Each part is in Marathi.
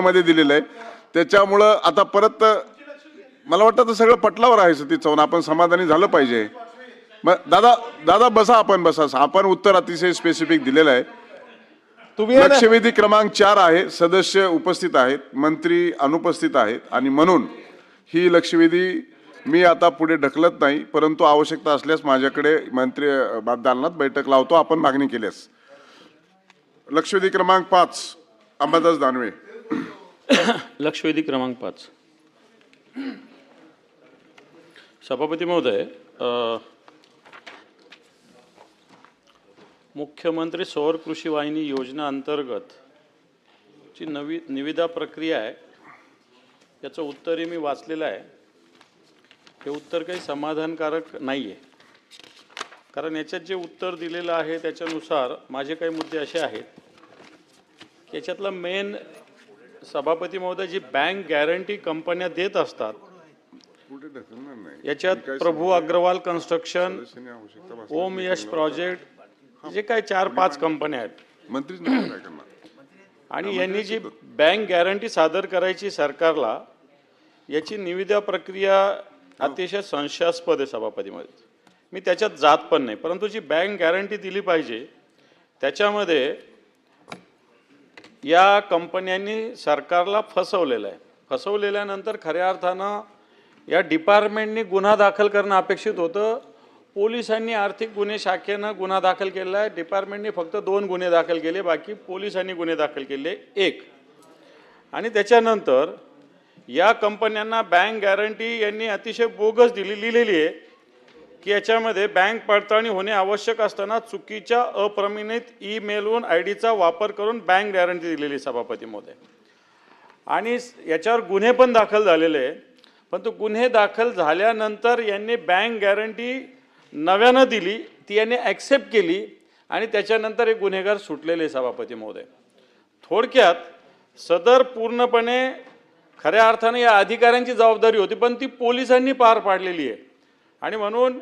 मध्ये दिलेलं आहे. त्याच्यामुळं आता परत मला वाटतं तर सगळं पटलावर आहे सतीश चव्हाण, आपण समाधानी झालं पाहिजे. मग दादा दादा बसा, आपण बसा. आपण उत्तर अतिशय स्पेसिफिक दिलेलं आहे. लक्षवेधी क्रमांक 4 आहे. सदस्य उपस्थित आहेत, मंत्री अनुपस्थित आहेत आणि म्हणून ही लक्षवेधी मी आता पुढे ढकलत नाही, परंतु आवश्यकता असल्यास माझ्याकडे मंत्री दालनात बैठक लावतो आपण मागणी केल्यास. लक्षवेधी क्रमांक 5 अंबादास दानवे. लक्षवेधी क्रमांक 5. सभापती महोदय, मुख्यमंत्री सौर कृषी वाहिनी योजना अंतर्गत जी निविदा प्रक्रिया आहे याचं उत्तरही मी वाचलेलं आहे. हे उत्तर काही समाधानकारक नाही आहे, कारण याच्यात जे उत्तर दिलेलं आहे त्याच्यानुसार माझे काही मुद्दे असे आहेत की याच्यातला मेन सभापती महोदय जी बँक गॅरंटी कंपन्या देत असतात याच्यात प्रभू अग्रवाल कन्स्ट्रक्शन, ओम यश प्रोजेक्ट, जे काही 4-5 कंपन्या आहेत मंत्री आणि यांनी जी बँक गॅरंटी सादर करायची सरकारला याची निविदा प्रक्रिया अतिशय संशयास्पद आहे सभापतीमध्ये. मी त्याच्यात जात पण नाही, परंतु जी बँक गॅरंटी दिली पाहिजे त्याच्यामध्ये या कंपन्यांनी सरकारला फसवलेलं आहे. फसवलेल्यानंतर खऱ्या अर्थानं या डिपार्टमेंटनी गुन्हा दाखल करणं अपेक्षित होतं. पोलिसांनी आर्थिक गुन्हे शाखेनं गुन्हा दाखल केला आहे. डिपार्टमेंटने फक्त 2 गुन्हे दाखल केले, बाकी पोलिसांनी गुन्हे दाखल केले 1. आणि त्याच्यानंतर या कंपन्यांना बँक गॅरंटी यांनी अतिशय बोगस लिहिलेली आहे की याच्यामध्ये बँक पडताळणी होणे आवश्यक असताना चुकीच्या अप्रमाणित ईमेलवरून आयडीचा वापर करून बँक गॅरंटी दिलेली सभापती महोदय. आणि याच्यावर गुन्हे पण दाखल झालेले आहे, पण तो गुन्हे दाखल झाल्यानंतर यांनी बँक गॅरंटी नव्यानं दिली, ती यांनी ॲक्सेप्ट केली आणि त्याच्यानंतर हे गुन्हेगार सुटलेले सभापती महोदय. थोडक्यात सदर पूर्णपणे खऱ्या अर्थाने या अधिकाऱ्यांची जबाबदारी होती, पण ती पोलिसांनी पार पाडलेली आहे. आणि म्हणून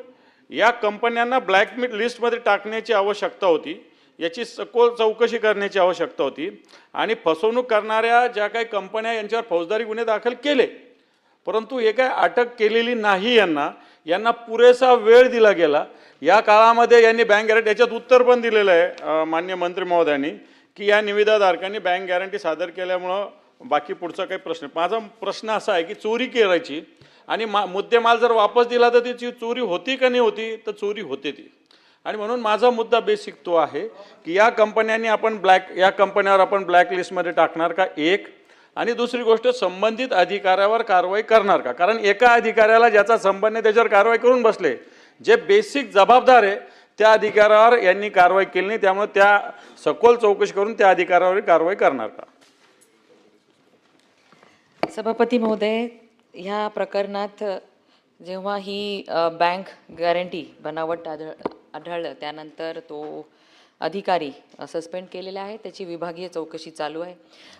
या कंपन्यांना ब्लॅक लिस्टमध्ये टाकण्याची आवश्यकता होती, याची सखोल चौकशी करण्याची आवश्यकता होती आणि फसवणूक करणाऱ्या ज्या काही कंपन्या यांच्यावर फौजदारी गुन्हे दाखल केले, परंतु हे काय अटक केलेली नाही. यांना पुरेसा वेळ दिला गेला. या काळामध्ये यांनी बँक गॅरंटी, याच्यात उत्तर पण दिलेलं आहे माननीय मंत्री महोदयांनी की या निविदाधारकांनी बँक गॅरंटी सादर केल्यामुळं बाकी पुढचा काही प्रश्न. माझा प्रश्न असा आहे की चोरी करायची आणि मुद्देमाल जर वापस दिला तर त्याची चोरी होती का नाही होती, तर चोरी होते ती. आणि म्हणून माझा मुद्दा बेसिक तो आहे की या कंपन्यांनी या कंपन्यावर आपण ब्लॅक लिस्टमध्ये टाकणार का, एक. आणि दुसरी गोष्ट, संबंधित अधिकाऱ्यावर कारवाई करणार का. कारण एका अधिकाऱ्याला ज्याचा संबंध आहे त्याच्यावर कारवाई करून बसले, जे बेसिक जबाबदार आहे त्या अधिकाऱ्यावर यांनी कारवाई केली नाही. त्यामुळे त्या सखोल चौकशी करून त्या अधिकाऱ्यावर कारवाई करणार का. सभापती महोदय, ह्या प्रकरणात जेव्हा ही बँक गॅरंटी बनावट आढळलं त्यानंतर तो अधिकारी सस्पेंड केलेला आहे. त्याची विभागीय चौकशी चालू आहे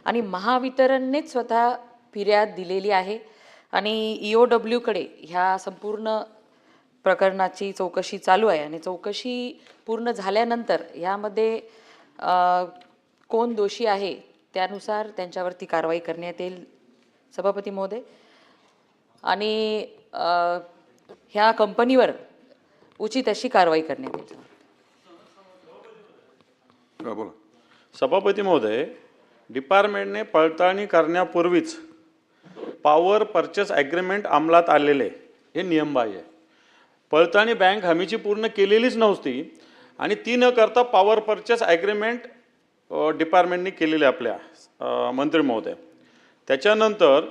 आणि महावितरणनेच स्वतः फिर्याद दिलेली आहे आणि EOWकडे ह्या संपूर्ण प्रकरणाची चौकशी चालू आहे. आणि चौकशी पूर्ण झाल्यानंतर ह्यामध्ये कोण दोषी आहे त्यानुसार त्यांच्यावरती कारवाई करण्यात येईल सभापती महोदय. आणि ह्या कंपनीवर उचित अशी कारवाई करण्यात येईल. सभापती महोदय, डिपार्टमेंटने पडताळणी करण्यापूर्वीच पॉवर परचेस ॲग्रीमेंट अंमलात आलेले हे नियमबाह्य आहे. पडताळणी बँक हमीची पूर्ण केलेलीच नव्हती आणि ती न करता पॉवर परचेस ॲग्रीमेंट डिपार्टमेंटने केलेले आपल्या मंत्री महोदय. त्याच्यानंतर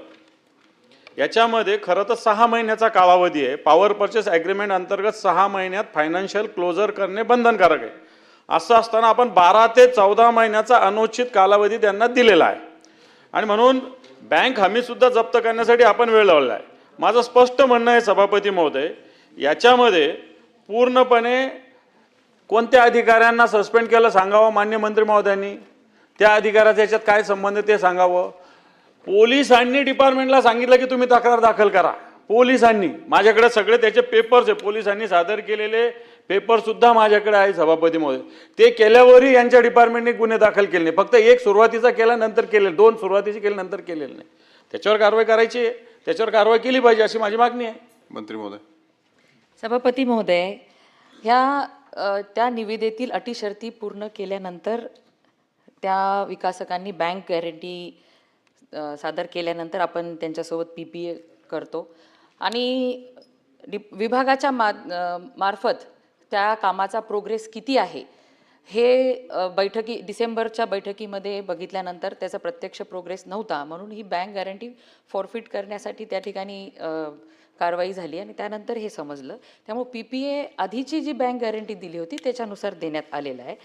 याच्यामध्ये खरं तर 6 महिन्याचा कालावधी आहे. पॉवर परचेस ॲग्रीमेंट अंतर्गत 6 महिन्यात फायनान्शियल क्लोजर करणे बंधनकारक आहे. असं असताना आपण 12 ते 14 महिन्याचा अनिश्चित कालावधी त्यांना दिलेला आहे आणि म्हणून बँक हमीसुद्धा जप्त करण्यासाठी आपण वेळ लावला आहे. माझं स्पष्ट म्हणणं आहे सभापती महोदय, याच्यामध्ये पूर्णपणे कोणत्या अधिकाऱ्यांना सस्पेंड केलं सांगावं मान्य मंत्री महोदयांनी, त्या अधिकाऱ्याचा याच्यात काय संबंध ते सांगावं. पोलिसांनी डिपार्टमेंटला सांगितलं की तुम्ही तक्रार दाखल करा, पोलिसांनी माझ्याकडे सगळे त्याचे पेपर्स आहे, पोलिसांनी सादर केलेले पेपर सुद्धा माझ्याकडे आहे सभापती महोदय. ते केल्यावरही यांच्या डिपार्टमेंटने गुन्हे दाखल केले नाही. फक्त एक सुरुवातीचा केला नंतर केले, 2 सुरुवातीचे केले नंतर केलेले नाही. त्याच्यावर कारवाई करायची आहे, त्याच्यावर कारवाई केली पाहिजे अशी माझी मागणी आहे. मंत्री महोदय. सभापती महोदय, त्या निविदेतील अटी शर्ती पूर्ण केल्यानंतर त्या विकासकांनी बँक गॅरंटी सादर केल्यानंतर आपण त्यांच्यासोबत PPA करतो आणि विभागाच्या मार्फत त्या कामाचा प्रोग्रेस किती आहे हे डिसेंबरच्या बैठकीमध्ये बघितल्यानंतर त्याचा प्रत्यक्ष प्रोग्रेस नव्हता, म्हणून ही बँक गॅरंटी फॉरफिट करण्यासाठी त्या ठिकाणी कारवाई झाली आणि त्यानंतर हे समजलं. त्यामुळे PPA आधीची जी बँक गॅरंटी दिली होती त्याच्यानुसार देण्यात आलेलं आहे.